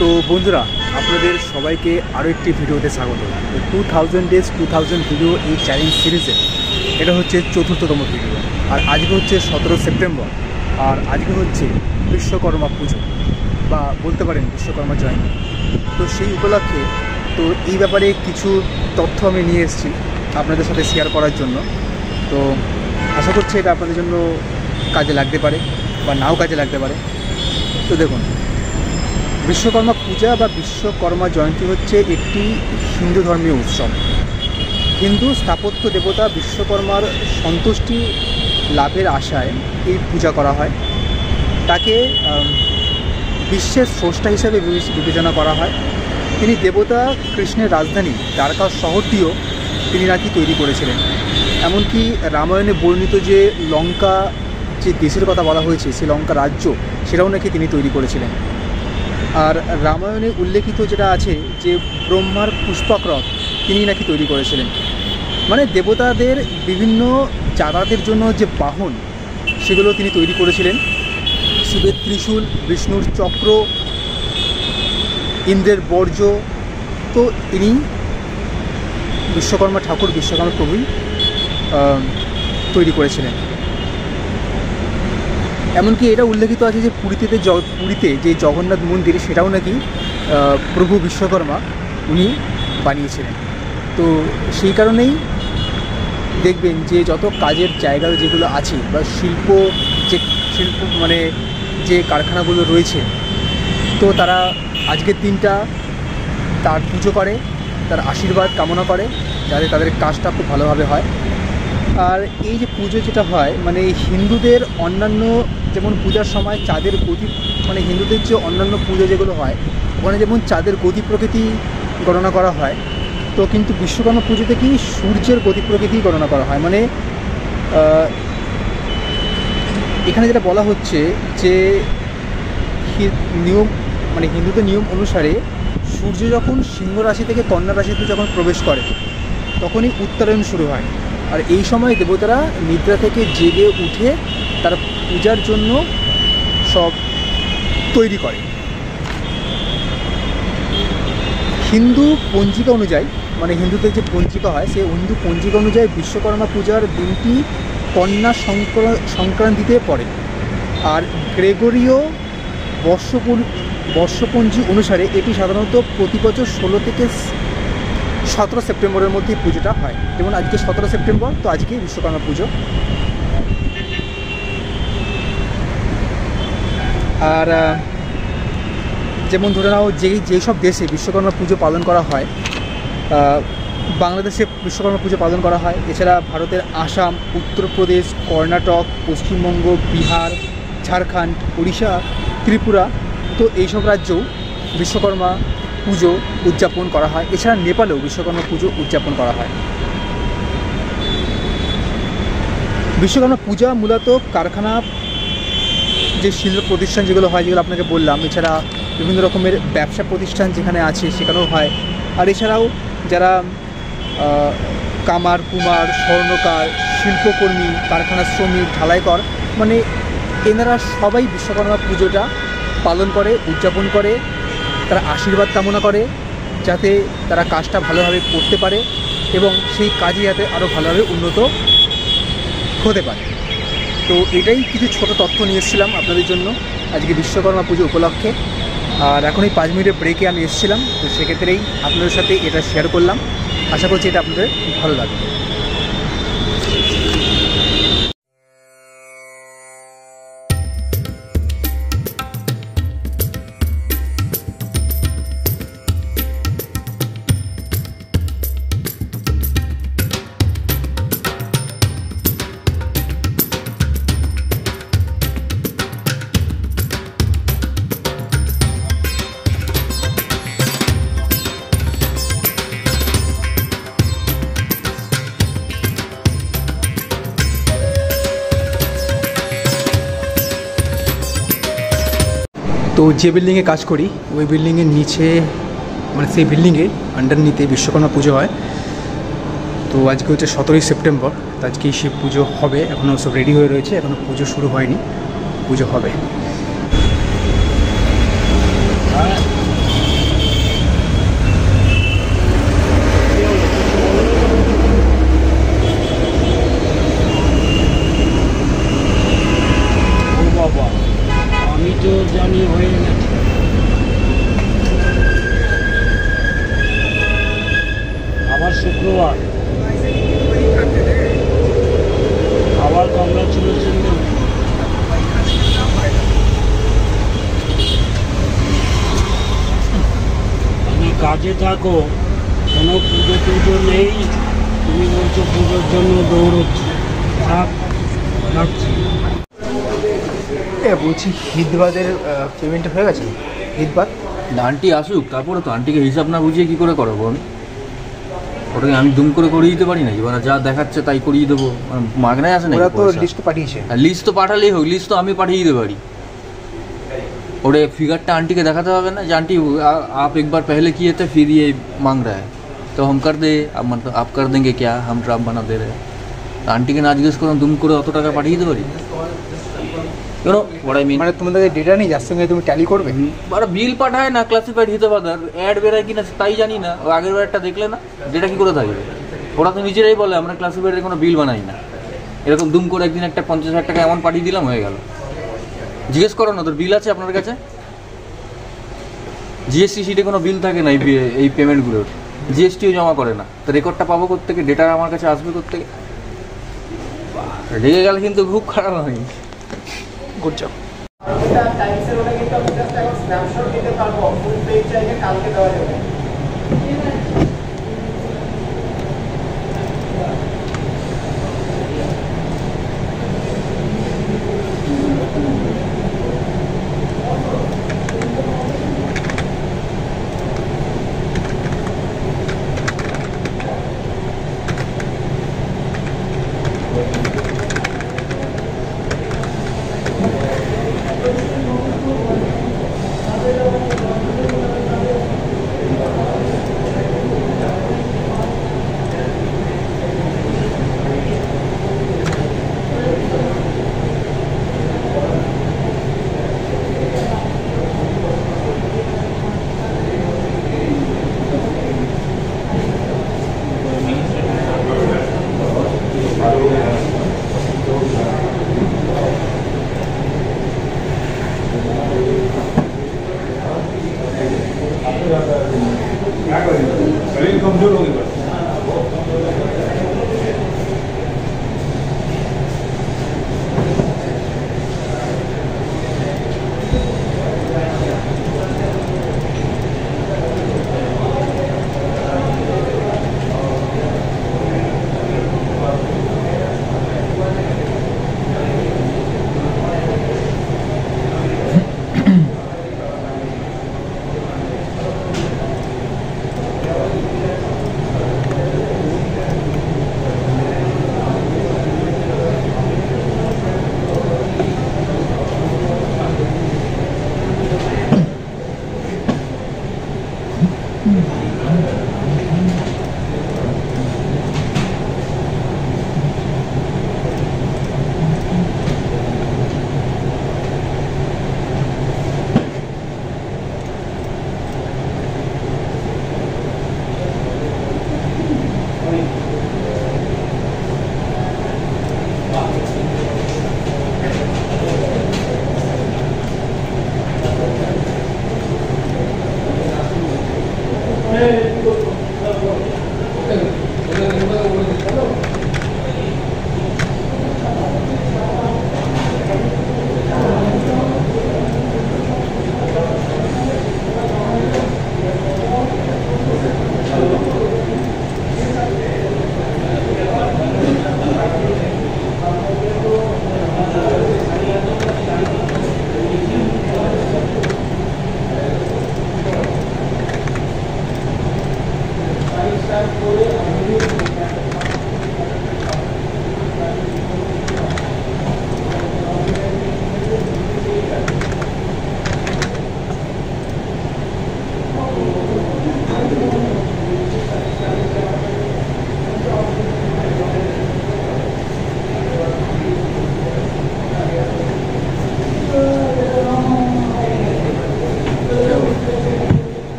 তো বন্ধুরা, আপনাদের সবাইকে আরও একটি ভিডিওতে স্বাগত। 2000 ডেজ 2000 ভিডিও এই চ্যালেঞ্জ সিরিজে এটা হচ্ছে 4র্থতম ভিডিও। আর আজকে হচ্ছে 17 সেপ্টেম্বর, আর আজকে হচ্ছে বিশ্বকর্মা পুজো বা বলতে পারেন বিশ্বকর্মা জয়ন্তী। তো সেই উপলক্ষে তো এই ব্যাপারে কিছু তথ্য আমি নিয়ে এসেছি আপনাদের সাথে শেয়ার করার জন্য। তো আশা করছি এটা আপনাদের জন্য কাজে লাগতে পারে বা নাও কাজে লাগতে পারে। তো দেখুন, বিশ্বকর্মা পূজা বা বিশ্বকর্মা জয়ন্তী হচ্ছে একটি হিন্দু ধর্মীয় উৎসব। হিন্দু স্থাপত্য দেবতা বিশ্বকর্মার সন্তুষ্টি লাভের আশায় এই পূজা করা হয়। তাকে বিশ্বের স্রষ্টা হিসেবে বিবেচনা করা হয়। তিনি দেবতা কৃষ্ণের রাজধানী দ্বারকা শহরটিও তিনি নাকি তৈরি করেছিলেন। এমনকি রামায়ণে বর্ণিত যে লঙ্কা, যে দেশের কথা বলা হয়েছে, সেই লঙ্কা রাজ্য, সেটাও নাকি তিনি তৈরি করেছিলেন। আর রামায়ণে উল্লেখিত যেটা আছে যে ব্রহ্মার পুষ্পক রথ তিনি নাকি তৈরি করেছিলেন। মানে দেবতাদের বিভিন্ন যাতায়াতের জন্য যে বাহন, সেগুলো তিনি তৈরি করেছিলেন। শিবের ত্রিশূল, বিষ্ণুর চক্র, ইন্দ্রের বর্জ্য, তো ইনি বিশ্বকর্মা ঠাকুর, বিশ্বকর্মা প্রভুই তৈরি করেছিলেন। এমনকি এটা উল্লেখিত আছে যে পুরীতে যে জগন্নাথ মন্দির, সেটাও নাকি প্রভু বিশ্বকর্মা উনি বানিয়েছিলেন। তো সেই কারণেই দেখবেন যে যত কাজের জায়গা যেগুলো আছে বা শিল্প মানে যে কারখানাগুলো রয়েছে, তো তারা আজকের দিনটা তার পুজো করে, তার আশীর্বাদ কামনা করে যাতে তাদের কাজটা খুব ভালোভাবে হয়। আর এই যে পুজো যেটা হয়, মানে হিন্দুদের অন্যান্য যেমন পূজার সময় চাঁদের গতি, মানে হিন্দুদের যে অন্যান্য পুজো যেগুলো হয় ওখানে যেমন চাঁদের গতি প্রকৃতি গণনা করা হয়, তো কিন্তু বিশ্বকর্মা পুজোতে কি সূর্যের গতি প্রকৃতি গণনা করা হয়। মানে এখানে যেটা বলা হচ্ছে যে নিয়ম, মানে হিন্দুদের নিয়ম অনুসারে সূর্য যখন সিংহ রাশি থেকে কন্যা রাশিতে যখন প্রবেশ করে তখনই উত্তরায়ণ শুরু হয়। আর এই সময় দেবতারা নিদ্রা থেকে জেগে উঠে তারা পূজার জন্য সব তৈরি করে। হিন্দু পঞ্জিকা অনুযায়ী, মানে হিন্দুদের যে পঞ্জিকা হয়, সেই হিন্দু পঞ্জিকা অনুযায়ী বিশ্বকর্মা পূজার দিনটি কন্যা সংক্রান্তিতে পড়ে। আর গ্রেগরীয় বর্ষপঞ্জি অনুসারে এটি সাধারণত প্রতি বছর 16 থেকে 17 সেপ্টেম্বরের মধ্যে পুজোটা হয়। যেমন আজকে 17 সেপ্টেম্বর, তো আজকে বিশ্বকর্মা পুজো। আর যেমন ধরে নাও যেসব দেশে বিশ্বকর্মা পুজো পালন করা হয়, বাংলাদেশে বিশ্বকর্মা পুজো পালন করা হয়। এছাড়া ভারতের আসাম, উত্তরপ্রদেশ, কর্ণাটক, পশ্চিমবঙ্গ, বিহার, ঝাড়খণ্ড, উড়িষ্যা, ত্রিপুরা, তো এইসব রাজ্যেও বিশ্বকর্মা পুজো উদযাপন করা হয়। এছাড়া নেপালেও বিশ্বকর্মা পুজো উদযাপন করা হয়। বিশ্বকর্মা পূজা মূলত কারখানা, যে শিল্প প্রতিষ্ঠান যেগুলো হয়, যেগুলো আপনাকে বললাম, এছাড়া বিভিন্ন রকমের ব্যবসা প্রতিষ্ঠান যেখানে আছে সেখানেও হয়। আর এছাড়াও যারা কামার, কুমার, স্বর্ণকার, শিল্পকর্মী, কারখানা শ্রমিক, ঢালাইকর, মানে এনারা সবাই বিশ্বকর্মা পুজোটা পালন করে, উদযাপন করে। তারা আশীর্বাদ কামনা করে যাতে তারা কাজটা ভালোভাবে করতে পারে এবং সেই কাজে যাতে আরও ভালোভাবে উন্নত হতে পারে। তো এটাই কিছু ছোট তথ্য নিয়ে এসেছিলাম আপনাদের জন্য আজকে বিশ্বকর্মা পুজো উপলক্ষে। আর এখন এই 5 মিনিটের ব্রেকে আমি এসেছিলাম, তো সেক্ষেত্রেই আপনাদের সাথে এটা শেয়ার করলাম। আশা করছি এটা আপনাদের ভালো লাগবে। তো যে বিল্ডিংয়ে কাজ করি ওই বিল্ডিংয়ের নিচে, মানে সেই বিল্ডিংয়ের আন্ডারনিতে বিশ্বকর্মা পুজো হয়। তো আজকে হচ্ছে 17 সেপ্টেম্বর, তো আজকেই শিব পুজো হবে। এখনও সব রেডি হয়ে রয়েছে, এখনও পুজো শুরু হয়নি, পুজো হবে। কাজে থাকো, কোনো পুজো টুজো নেই, তুমি বলছো পুজোর জন্য দৌড়চ্ছি, থাক, রাখছি। বলছি ঈদবাদের পেমেন্ট হয়ে গেছে? ঈদবাদ না, আন্টি আসুক তারপরে তো। আন্টিকে হিসাব না বুঝিয়ে কী করে করাবো আমি? ওটাকে আমি দুম করে করিয়ে দিতে পারি নাকি? মানে যা দেখাচ্ছে তাই করিয়ে দেবো, মাগনায় আসে না? ওরা তো লিস্ট পাঠিয়েছে। লিস্ট তো পাঠালেই হোক, লিস্ট তো আমি পাঠিয়ে দিতে পারি। ওরে फिगरটা आंटी के दिखाते হবে ना, आंटी आप एक बार पहले किए थे फिर ये मांग रहा है, तो हम कर दे। अब मतलब आप कर देंगे क्या? हम ड्राफ्ट बना दे रहे हैं। आंटी के ना জিজ্ঞেস করুন দুম করে অত টাকা পাঠিয়ে দিতে পারি? কেন what I mean, মানে তোমাদের ডেটা নেই যার সঙ্গে তুমি ট্যালি করবে? ওরা বিল পাঠায় না ক্লাসিফাইড হিসেবে, অ্যাড বেরোয় কিনা তাই জানি না। আগের বারটা দেখলে না, ডেটা কী করে থাকবে? ওরা তো নিজেরাই বলে আমরা ক্লাসিফাইডের কোনো বিল বানাই না। এরকম দুম করে একদিন একটা 50,000 টাকা এমন পাঠিয়ে দিলাম, হয়ে গেল। জিজ্ঞেস করো না, তোর বিল আছে আপনার কাছে? জিএসটি শিটে কোনো বিল থাকে না এই পেমেন্টগুলোর, জিএসটিও জমা করে না। তো রেকর্ডটা পাবো কোত্থেকে? ডেটা আমার কাছে আসবে কোত্থেকে? রেগে গেলে কিন্তু খুব খারাপ হয়। Good job. शरीर कमजोर हो गया।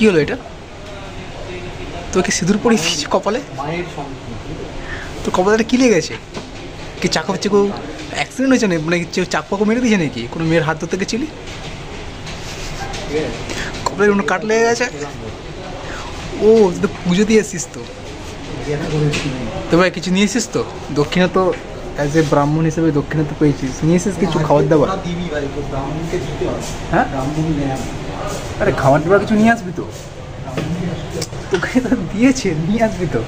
কি হলো এটা? তোকে সিঁদুর পরিয়ে দিয়েছে কপালে? তোর কপালে কি লেগেছে? কি চাকু চাকু অ্যাক্সিডেন্ট হয়েছে নাকি? মানে চাকু পাকু মেরে দিয়েছে নাকি? কোনো মেয়ের হাত ধরতে গেছিলি? কপালে কোনো কাট লেগে গেছে? ও তুই তো পুজো দিয়ে এসছিস তো? তো ভাই কিছু নিয়ে এসছিস তো? দক্ষিণে তো অ্যাজ এ ব্রাহ্মণ হিসেবে দক্ষিণা তো পেয়েছিস, নিয়ে এসেছিস কিছু খাবার দাবার? দিবি ভাই, তো ব্রাহ্মণকে দিতে হবে। হ্যাঁ, ব্রাহ্মণ নেয়। আরে খাবার দাবার কিছু নিয়ে আসবি তো? তোকে তো দিয়েছে, নিয়ে আসবি তো?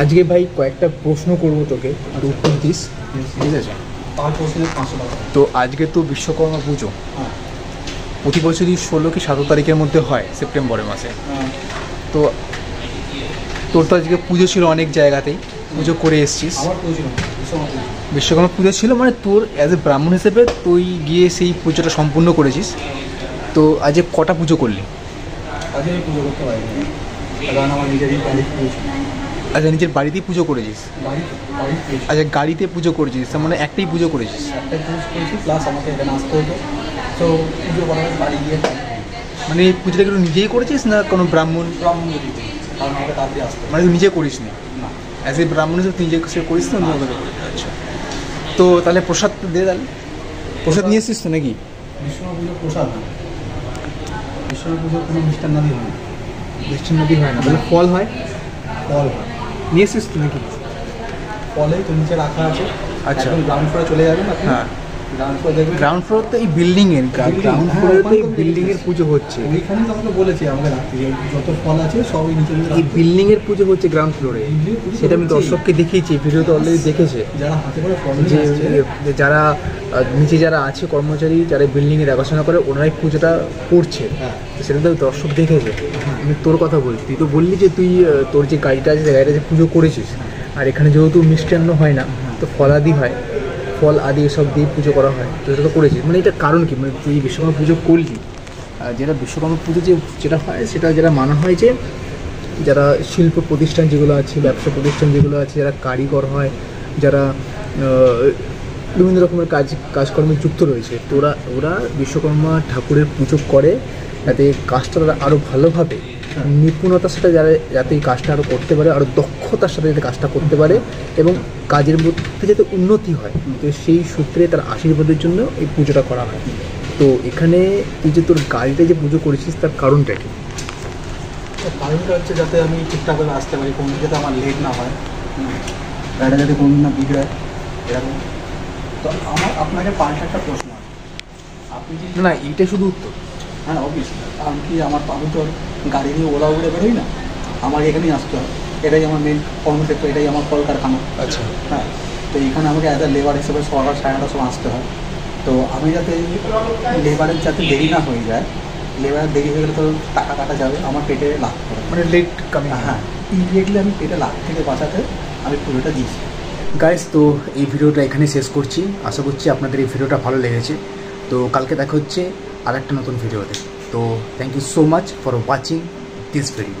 আজকে ভাই কয়েকটা প্রশ্ন করবো তোকে, আর উত্তর দিস, ঠিক আছে? 5 প্রশ্নের 500 টাকা। তো আজকে তো বিশ্বকর্মা পুজো, হ্যাঁ। প্রতি বছরই 16 কি 17 তারিখের মধ্যে হয় সেপ্টেম্বরের মাসে। তো তোর তো আজকে পুজো ছিল, অনেক জায়গাতেই পুজো করে এসছিস। আমার পুজো না, বিশ্বকর্মা পুজো ছিল, মানে তোর অ্যাজ এ ব্রাহ্মণ হিসেবে তুই গিয়ে সেই পুজোটা সম্পূর্ণ করেছিস। তো আজকে কটা পুজো করলি? আজকে আমি পুজো করতে পারিনি, কারণ আমার নিজেরই বাড়ি পুজো ছিল। আচ্ছা, নিজের বাড়িতেই পুজো করেছিস? বাড়ি পুজো। আচ্ছা, গাড়িতে পুজো করেছিস, তার মানে একটাই পুজো করেছিস? একটা পুজো করেছি, প্লাস আমাকে এখানে আসতে হতো। তো পুজো করার বাড়ি গিয়ে মানে এই পুজোটা কি নিজেই করেছিস না কোনো ব্রাহ্মণ? ব্রাহ্মণকে দিতে হচ্ছে, কারণ আমাকে তাড়াতাড়ি আসতে হবে। মানে তুই নিজে করিস নি? না। অ্যাজ এ ব্রাহ্মণ হিসেবে তুই নিজে সে করিস না, অন্য কাউকে করিস? আচ্ছা, তো তাহলে প্রসাদ তো দে, তাহলে প্রসাদ নিয়ে এসছিস তো নাকি? বিশ্বকর্মা পুজো প্রসাদ হয়, বিশ্বকর্মা পুজোর কোনো মিষ্টান্নাদি হয় না। বৃষ্টির নদী হয় না, তাহলে ফল হয়? ফল হয়। নিয়ে এসছিস তো নাকি? ফলে তো নিচে রাখা আছে। আচ্ছা। একদম গ্রাউন্ড ফ্লোরে চলে যাবেন আপনি। হ্যাঁ, গ্রাউন্ড ফ্লোর দেখবেন। গ্রাউন্ড ফ্লোর তো এই বিল্ডিংয়ের, গ্রাউন্ড হ্যাঁ, ফ্লোরে তো ওখানে এই তো বিল্ডিংয়ের পুজো হচ্ছে। ওইখানে তো আমাকে বলেছি আমাকে রাখতে, যে যত ফল আছে সবই নিচে নিচে এই রাখতে। বিল্ডিংয়ের পুজো হচ্ছে গ্রাউন্ড ফ্লোরে, Building পুজো সেটা আমি হচ্ছেই। দর্শককে দেখিয়েছি, ভিডিওতে অলরেডি দেখেছে। যারা হাতে করে ফল যে নিয়ে আসছে, যে যারা নিচে যারা আছে কর্মচারী, যারা বিল্ডিংয়ে দেখাশোনা করে, ওনারাই পুজোটা করছে। হ্যাঁ। তো সেটা তো দর্শক দেখেছে। আমি তোর কথা বলছি, তুই তো বললি যে তুই তোর যে গাড়িটা আছে সেই গাড়িটা যে পুজো করেছিস, আর এখানে যেহেতু মিষ্টান্ন হয় না, তো ফলাদি হয়, ফল আদি এসব দিয়ে পুজো করা হয়, তো সেটা তো করেছিস। মানে এটা কারণ কি, মানে তুই বিশ্বকর্মা পুজো করলি, আর যেটা বিশ্বকর্মা পুজো যেটা হয়, সেটা যেটা মানা হয় যে যারা শিল্প প্রতিষ্ঠান যেগুলো আছে, ব্যবসা প্রতিষ্ঠান যেগুলো আছে, যারা কারিগর হয়, যারা বিভিন্ন রকমের কাজকর্মে যুক্ত রয়েছে, তো ওরা বিশ্বকর্মা ঠাকুরের পুজো করে, যাতে কাজটা তারা আরও ভালোভাবে নিপুণতার সাথে যাতে এই কাজটা আরও করতে পারে, আরও দক্ষতার সাথে যাতে কাজটা করতে পারে, এবং কাজের মধ্যে যাতে উন্নতি হয়, তো সেই সূত্রে তার আশীর্বাদের জন্য এই পুজোটা করা হয়। তো এখানে তুই যে তোর গাড়িটা যে পুজো করেছিস, তার কারণটা কি? কারণটা হচ্ছে যাতে আমি ঠিকঠাকভাবে আসতে পারি, কোনো যাতে আমার লেট না হয়, গাড়িটা যাতে কোনো না বিগড়ায়, এরকম। তো আপনাকে পাল্টা একটা প্রশ্ন আছে, আপনি যে না, এইটা শুধু উত্তর। হ্যাঁ অবভিয়াসলি, কারণ কি আমি তো গাড়ি নিয়ে ওলা উড়ে বেরোই না, আমার এখানেই আসতে হয়, এটাই আমার মেন কর্মক্ষেত্র, এটাই আমার কলকারখানা। আচ্ছা। হ্যাঁ, তো এখানে আমাকে অ্যাজ এ লেবার হিসেবে সকাল 9:30টার সময় আসতে হয়। তো আমি যাতে লেবারের যাতে দেরি না হয়ে যায়, লেবারের দেরি হয়ে গেলে তো টাকা কাটা যাবে, আমার পেটে লাভ করে, মানে লেট কামিং। হ্যাঁ, ইমিডিয়েটলি আমি পেটে লাভ থেকে বাঁচাতে আমি পুরোটা দিয়েছি। গাইস, তো এই ভিডিওটা এখানে শেষ করছি। আশা করছি আপনাদের এই ভিডিওটা ভালো লেগেছে। তো কালকে দেখা হচ্ছে আর একটা নতুন ভিডিওতে। তো thank you so much for watching this video.